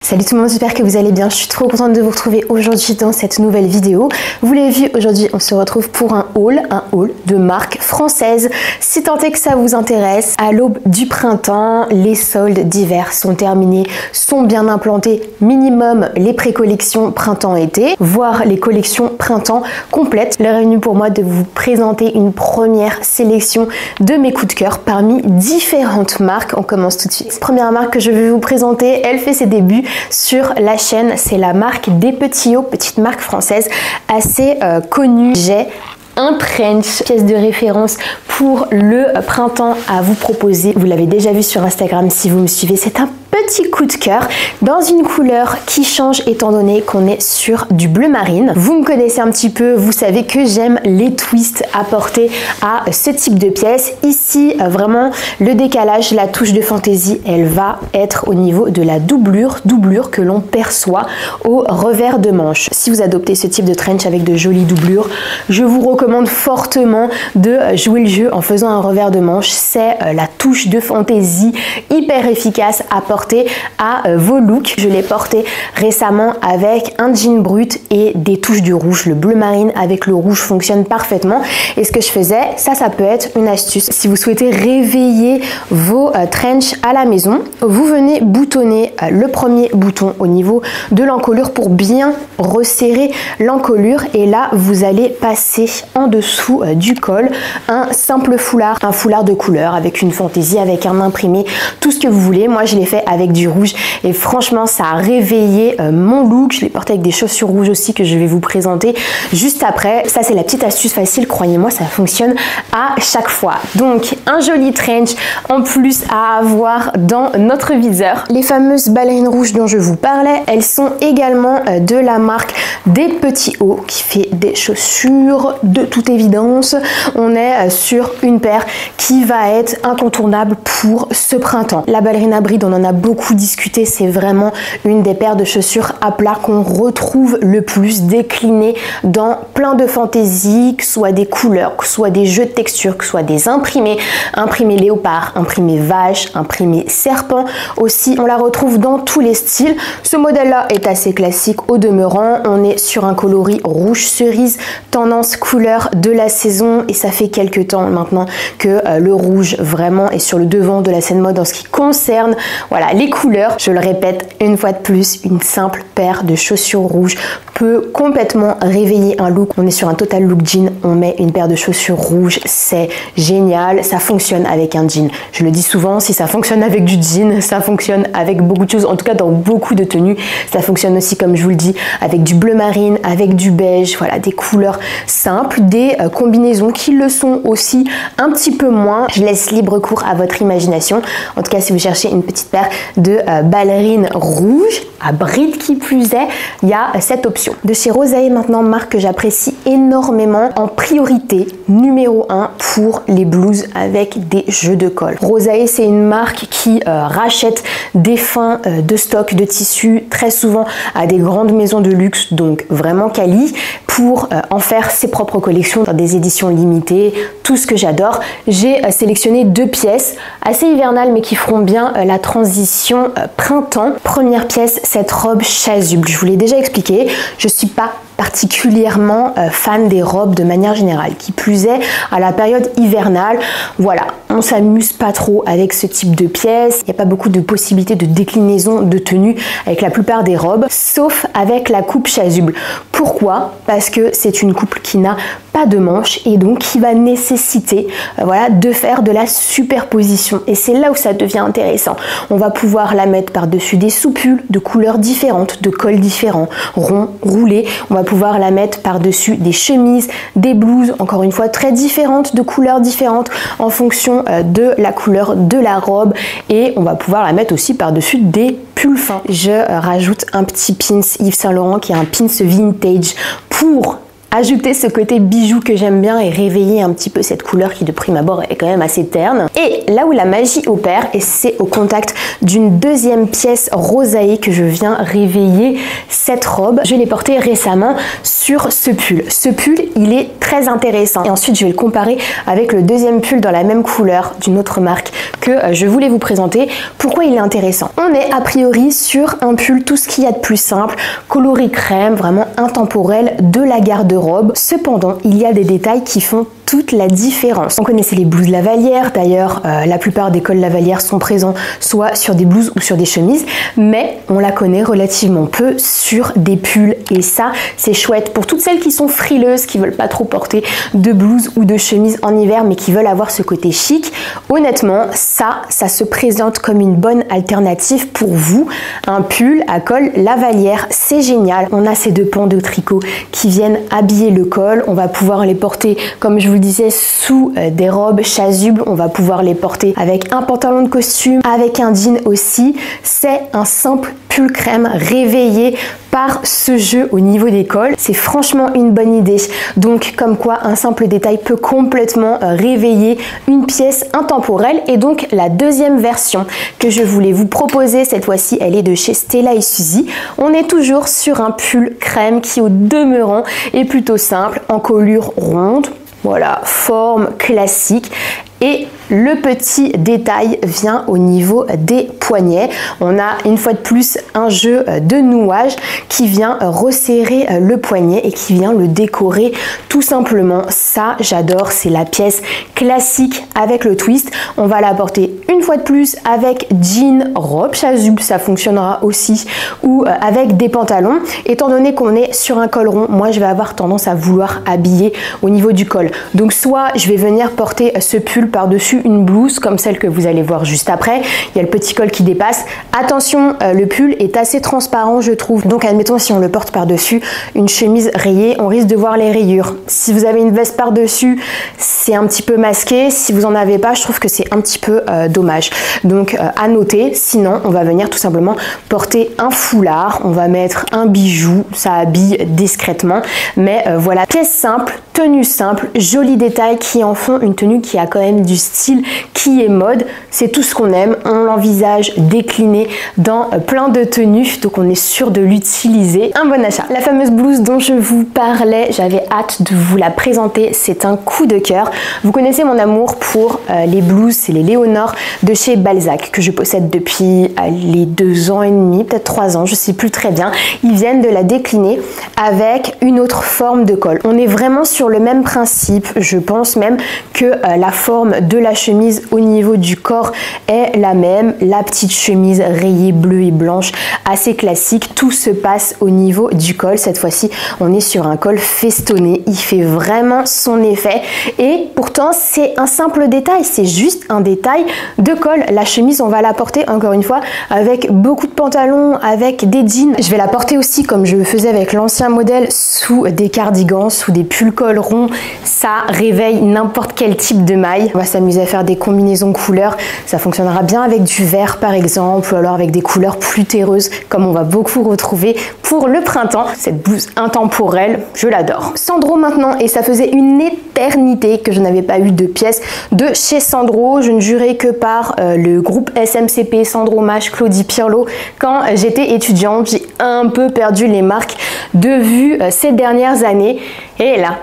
Salut tout le monde, j'espère que vous allez bien. Je suis trop contente de vous retrouver aujourd'hui dans cette nouvelle vidéo. Vous l'avez vu, aujourd'hui on se retrouve pour un haul de marque française. Si tant est que ça vous intéresse, à l'aube du printemps, les soldes d'hiver sont terminés, sont bien implantés, minimum les pré-collections printemps-été, voire les collections printemps complètes. L'heure est venue pour moi de vous présenter une première sélection de mes coups de cœur parmi différentes marques. On commence tout de suite. Première marque que je vais vous présenter, elle fait ses débuts sur la chaîne, c'est la marque Des Petits Hauts, petite marque française assez connue. J'ai un trench, pièce de référence pour le printemps à vous proposer. Vous l'avez déjà vu sur Instagram si vous me suivez, c'est un petit coup de cœur dans une couleur qui change étant donné qu'on est sur du bleu marine. Vous me connaissez un petit peu, vous savez que j'aime les twists apportés à ce type de pièce. Ici, vraiment, le décalage, la touche de fantaisie, elle va être au niveau de la doublure que l'on perçoit au revers de manche. Si vous adoptez ce type de trench avec de jolies doublures, je vous recommande fortement de jouer le jeu en faisant un revers de manche. C'est la touche de fantaisie hyper efficace apportée à vos looks. Je l'ai porté récemment avec un jean brut et des touches de rouge. Le bleu marine avec le rouge fonctionne parfaitement. Et ce que je faisais, ça peut être une astuce. Si vous souhaitez réveiller vos trench à la maison, vous venez boutonner le premier bouton au niveau de l'encolure pour bien resserrer l'encolure. Et là, vous allez passer en dessous du col un simple foulard, un foulard de couleur avec une fantaisie, avec un imprimé, tout ce que vous voulez. Moi, je l'ai fait avec du rouge et franchement ça a réveillé mon look. Je l'ai porté avec des chaussures rouges aussi que je vais vous présenter juste après. Ça c'est la petite astuce facile, croyez-moi, ça fonctionne à chaque fois. Donc un joli trench en plus à avoir dans notre viseur. Les fameuses ballerines rouges dont je vous parlais, elles sont également de la marque Des Petits Hauts qui fait des chaussures de toute évidence. On est sur une paire qui va être incontournable pour ce printemps. La ballerina bride, on en a beaucoup discuté, c'est vraiment une des paires de chaussures à plat qu'on retrouve le plus déclinées dans plein de fantaisies, que ce soit des couleurs, que ce soit des jeux de texture, que ce soit des imprimés, imprimés léopard, imprimés vache, imprimés serpent aussi. On la retrouve dans tous les styles. Ce modèle-là est assez classique au demeurant. On est sur un coloris rouge cerise, tendance couleur de la saison et ça fait quelques temps maintenant que le rouge vraiment est sur le devant de la scène mode en ce qui concerne voilà, les couleurs. Je le répète une fois de plus, une simple paire de chaussures rouges peut complètement réveiller un look. On est sur un total look jean, on met une paire de chaussures rouges, c'est génial, ça fonctionne avec un jean. Je le dis souvent, si ça fonctionne avec du jean, ça fonctionne avec beaucoup de choses, en tout cas dans beaucoup de tenues. Ça fonctionne aussi, comme je vous le dis, avec du bleu marine, avec du beige, voilà, des couleurs simples, des combinaisons qui le sont aussi un petit peu moins. Je laisse libre cours à votre imagination. En tout cas, si vous cherchez une petite paire de ballerines rouges à bride qui plus est, il y a cette option. De chez Rosae maintenant, marque que j'apprécie énormément, en priorité numéro 1 pour les blouses avec des jeux de col. Rosae, c'est une marque qui rachète des fins de stock de tissus très souvent à des grandes maisons de luxe, donc vraiment quali, pour en faire ses propres collections dans des éditions limitées, tout ce que j'adore. J'ai sélectionné deux pièces assez hivernales mais qui feront bien la transition printemps. Première pièce, cette robe chasuble. Je vous l'ai déjà expliqué, je suis pas particulièrement fan des robes de manière générale, qui plus est à la période hivernale. Voilà, on s'amuse pas trop avec ce type de pièces, il n'y a pas beaucoup de possibilités de déclinaison de tenue avec la plupart des robes, sauf avec la coupe chasuble. Pourquoi? Parce que c'est une coupe qui n'a pas de manches et donc qui va nécessiter voilà, de faire de la superposition, et c'est là où ça devient intéressant. On va pouvoir la mettre par-dessus des soupules de couleurs différentes, de cols différents, ronds, roulés. On va pouvoir la mettre par-dessus des chemises, des blouses, encore une fois très différentes, de couleurs différentes en fonction de la couleur de la robe, et on va pouvoir la mettre aussi par-dessus des pulls fins. Je rajoute un petit pins Yves Saint Laurent qui est un pins vintage pour ajouter ce côté bijou que j'aime bien et réveiller un petit peu cette couleur qui de prime abord est quand même assez terne. Et là où la magie opère, et c'est au contact d'une deuxième pièce rosaée que je viens réveiller cette robe. Je l'ai portée récemment sur ce pull. Ce pull, il est très intéressant. Et ensuite, je vais le comparer avec le deuxième pull dans la même couleur d'une autre marque que je voulais vous présenter. Pourquoi il est intéressant? On est a priori sur un pull tout ce qu'il y a de plus simple, coloris crème, vraiment intemporel de la garde-robe. Cependant, il y a des détails qui font toute la différence. On connaissait les blouses Lavalière, d'ailleurs la plupart des cols Lavalière sont présents soit sur des blouses ou sur des chemises, mais on la connaît relativement peu sur des pulls et ça c'est chouette pour toutes celles qui sont frileuses, qui veulent pas trop porter de blouses ou de chemises en hiver mais qui veulent avoir ce côté chic. Honnêtement ça se présente comme une bonne alternative pour vous. Un pull à col Lavalière, c'est génial. On a ces deux pans de tricot qui viennent habiller le col, on va pouvoir les porter comme je vous le disais sous des robes chasubles, on va pouvoir les porter avec un pantalon de costume, avec un jean aussi. C'est un simple pull crème réveillé par ce jeu au niveau des cols. C'est franchement une bonne idée. Donc comme quoi un simple détail peut complètement réveiller une pièce intemporelle. Et donc la deuxième version que je voulais vous proposer, cette fois-ci elle est de chez Stella et Suzy. On est toujours sur un pull crème qui au demeurant est plutôt simple, en colure ronde. Voilà, forme classique. Et le petit détail vient au niveau des poignets. On a une fois de plus un jeu de nouage qui vient resserrer le poignet et qui vient le décorer tout simplement. Ça, j'adore, c'est la pièce classique avec le twist. On va la porter une fois de plus avec jean, robe chasuble, ça fonctionnera aussi, ou avec des pantalons. Étant donné qu'on est sur un col rond, moi je vais avoir tendance à vouloir habiller au niveau du col. Donc soit je vais venir porter ce pull par-dessus une blouse comme celle que vous allez voir juste après. Il y a le petit col qui dépasse. Attention, le pull est assez transparent je trouve. Donc admettons si on le porte par-dessus une chemise rayée, on risque de voir les rayures. Si vous avez une veste par-dessus, c'est un petit peu masqué. Si vous en avez pas, je trouve que c'est un petit peu dommage. Donc à noter, sinon on va venir tout simplement porter un foulard, on va mettre un bijou, ça habille discrètement. Mais voilà, pièce simple, tenue simple, jolis détails qui en font une tenue qui a quand même du style, qui est mode. C'est tout ce qu'on aime. On l'envisage décliné dans plein de tenues, donc on est sûr de l'utiliser. Un bon achat. La fameuse blouse dont je vous parlais, j'avais hâte de vous la présenter. C'est un coup de cœur. Vous connaissez mon amour pour les blouses, c'est les Léonore de chez Balzac que je possède depuis les 2 ans et demi, peut-être 3 ans, je sais plus très bien. Ils viennent de la décliner avec une autre forme de col. On est vraiment sur le même principe. Je pense même que la forme de la chemise au niveau du corps est la même. La petite chemise rayée bleue et blanche, assez classique. Tout se passe au niveau du col. Cette fois-ci, on est sur un col festonné. Il fait vraiment son effet. Et pourtant, c'est un simple détail. C'est juste un détail de col. La chemise, on va la porter encore une fois avec beaucoup de pantalons, avec des jeans. Je vais la porter aussi comme je le faisais avec l'ancien modèle sous des cardigans, sous des pulls col ronds. Ça réveille n'importe quel type de maille. On va s'amuser à faire des combinaisons couleurs. Ça fonctionnera bien avec du vert par exemple, ou alors avec des couleurs plus terreuses comme on va beaucoup retrouver pour le printemps. Cette blouse intemporelle, je l'adore. Sandro maintenant, et ça faisait une éternité que je n'avais pas eu de pièces de chez Sandro. Je ne jurais que par le groupe SMCP, Sandro Mache, Claudie Pirlo. Quand j'étais étudiante, j'ai un peu perdu les marques de vue ces dernières années. Et là,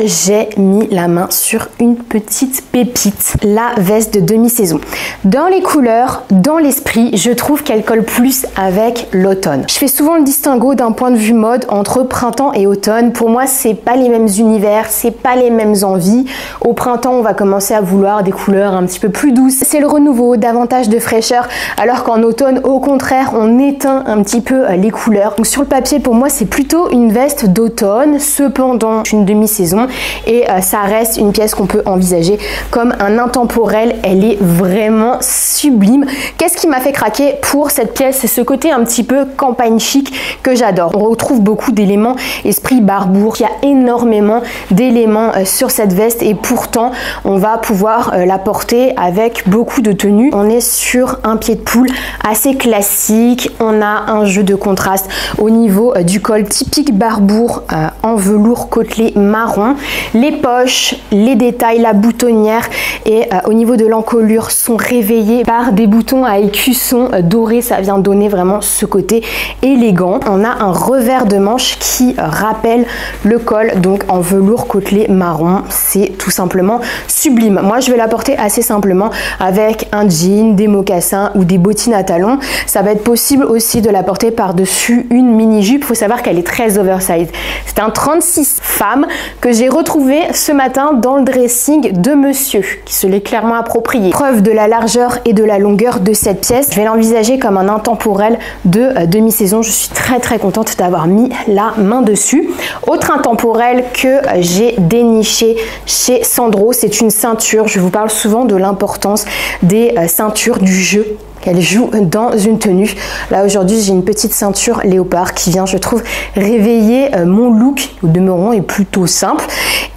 j'ai mis la main sur une petite pépite, la veste de demi-saison. Dans les couleurs, dans l'esprit, je trouve qu'elle colle plus avec l'automne. Je fais souvent le distinguo d'un point de vue mode entre printemps et automne. Pour moi, c'est pas les mêmes univers, c'est pas les mêmes envies. Au printemps, on va commencer à vouloir des couleurs un petit peu plus douces. C'est le renouveau, davantage de fraîcheur, alors qu'en automne, au contraire, on éteint un petit peu les couleurs. Donc sur le papier, pour moi, c'est plutôt une veste d'automne. Cependant, je une demi-saison et ça reste une pièce qu'on peut envisager comme un intemporel. Elle est vraiment sublime. Qu'est-ce qui m'a fait craquer pour cette pièce? C'est ce côté un petit peu campagne chic que j'adore. On retrouve beaucoup d'éléments esprit Barbour. Il y a énormément d'éléments sur cette veste et pourtant on va pouvoir la porter avec beaucoup de tenues. On est sur un pied de poule assez classique. On a un jeu de contraste au niveau du col typique Barbour en velours côtelé marron. Les poches, les détails, la boutonnière et au niveau de l'encolure sont réveillés par des boutons à écussons dorés. Ça vient donner vraiment ce côté élégant. On a un revers de manche qui rappelle le col, donc en velours côtelé marron. C'est tout simplement sublime. Moi je vais la porter assez simplement avec un jean, des mocassins ou des bottines à talons. Ça va être possible aussi de la porter par-dessus une mini-jupe. Il faut savoir qu'elle est très oversize. C'est un 36 femmes que j'ai retrouvé ce matin dans le dressing de monsieur qui se l'est clairement approprié. Preuve de la largeur et de la longueur de cette pièce. Je vais l'envisager comme un intemporel de demi-saison. Je suis très contente d'avoir mis la main dessus. Autre intemporel que j'ai déniché chez Sandro, c'est une ceinture. Je vous parle souvent de l'importance des ceintures, du jeu qu'elle joue dans une tenue. Là aujourd'hui j'ai une petite ceinture léopard qui vient, je trouve, réveiller mon look. Au demeurant est plutôt simple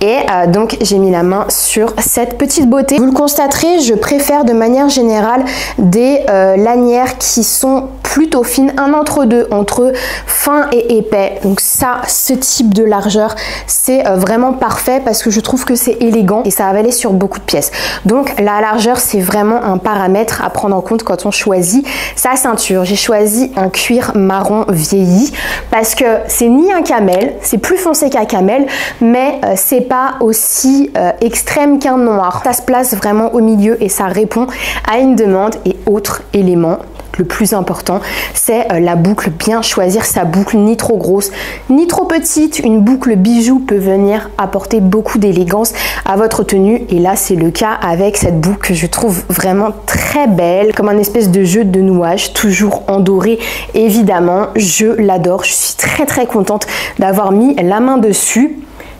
et donc j'ai mis la main sur cette petite beauté. Vous le constaterez, je préfère de manière générale des lanières qui sont plutôt fines, un entre-deux entre fin et épais. Donc ça, ce type de largeur, c'est vraiment parfait parce que je trouve que c'est élégant et ça va aller sur beaucoup de pièces. Donc la largeur, c'est vraiment un paramètre à prendre en compte quand on choisit sa ceinture. J'ai choisi un cuir marron vieilli parce que c'est ni un camel, c'est plus foncé qu'un camel, mais c'est pas aussi extrême qu'un noir. Ça se place vraiment au milieu et ça répond à une demande. Et autre élément, le plus important, c'est la boucle. Bien choisir sa boucle, ni trop grosse ni trop petite. Une boucle bijou peut venir apporter beaucoup d'élégance à votre tenue et là c'est le cas avec cette boucle que je trouve vraiment très belle, comme un espèce de jeu de nouage, toujours en doré évidemment. Je l'adore, je suis très contente d'avoir mis la main dessus.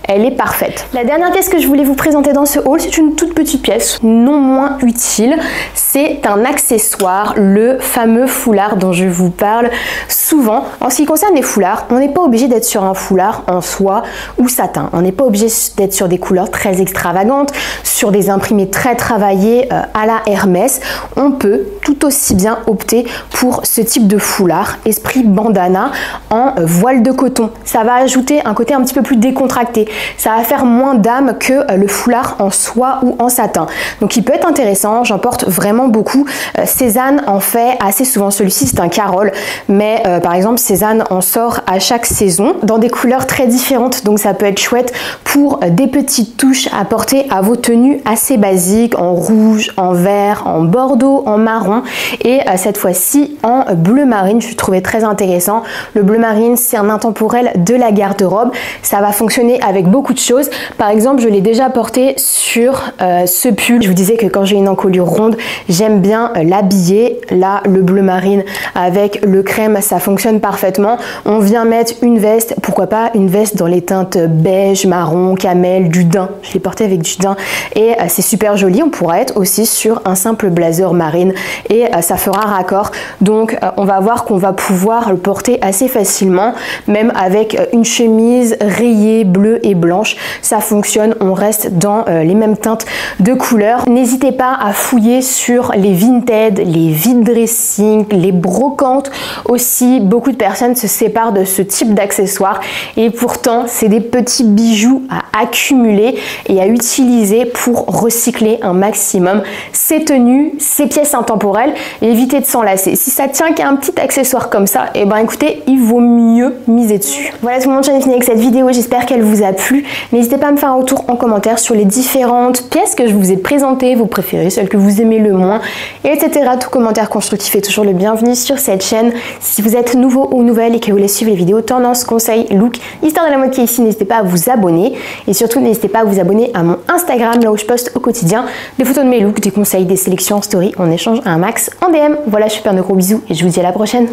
Elle est parfaite. La dernière pièce que je voulais vous présenter dans ce haul, c'est une toute petite pièce, non moins utile. C'est un accessoire, le fameux foulard dont je vous parle souvent. En ce qui concerne les foulards, on n'est pas obligé d'être sur un foulard en soie ou satin. On n'est pas obligé d'être sur des couleurs très extravagantes, sur des imprimés très travaillés à la Hermès. On peut tout aussi bien opter pour ce type de foulard, esprit bandana en voile de coton. Ça va ajouter un côté un petit peu plus décontracté. Ça va faire moins d'âme que le foulard en soie ou en satin. Donc il peut être intéressant, j'en porte vraiment beaucoup. Cézanne en fait assez souvent. Celui-ci c'est un Carole, mais par exemple Cézanne en sort à chaque saison dans des couleurs très différentes. Donc ça peut être chouette pour des petites touches à porter à vos tenues assez basiques, en rouge, en vert, en bordeaux, en marron et cette fois-ci en bleu marine. Je trouvais très intéressant. Le bleu marine c'est un intemporel de la garde-robe. Ça va fonctionner avec beaucoup de choses. Par exemple, je l'ai déjà porté sur ce pull. Je vous disais que quand j'ai une encolure ronde, j'aime bien l'habiller. Là, le bleu marine avec le crème, ça fonctionne parfaitement. On vient mettre une veste, pourquoi pas une veste dans les teintes beige, marron, camel, du daim. Je l'ai porté avec du daim et c'est super joli. On pourra être aussi sur un simple blazer marine et ça fera raccord. Donc, on va voir qu'on va pouvoir le porter assez facilement, même avec une chemise rayée bleue et blanche, ça fonctionne. On reste dans les mêmes teintes de couleurs. N'hésitez pas à fouiller sur les vintage, les vide dressing, les brocantes aussi. Beaucoup de personnes se séparent de ce type d'accessoires et pourtant c'est des petits bijoux à accumuler et à utiliser pour recycler un maximum ces tenues, ces pièces intemporelles et éviter de s'enlacer. Si ça tient qu'à un petit accessoire comme ça, et ben écoutez, il vaut mieux miser dessus. Voilà tout le monde, j'en ai fini avec cette vidéo, j'espère qu'elle vous a plu. N'hésitez pas à me faire un retour en commentaire sur les différentes pièces que je vous ai présentées, vos préférées, celles que vous aimez le moins, etc. Tout commentaire constructif est toujours le bienvenu sur cette chaîne. Si vous êtes nouveau ou nouvelle et que vous voulez suivre les vidéos tendance, conseils, look, histoire de la mode qui est ici, n'hésitez pas à vous abonner. Et surtout, n'hésitez pas à vous abonner à mon Instagram, là où je poste au quotidien des photos de mes looks, des conseils, des sélections en story. On échange un max en DM. Voilà, je vous fais de gros bisous et je vous dis à la prochaine.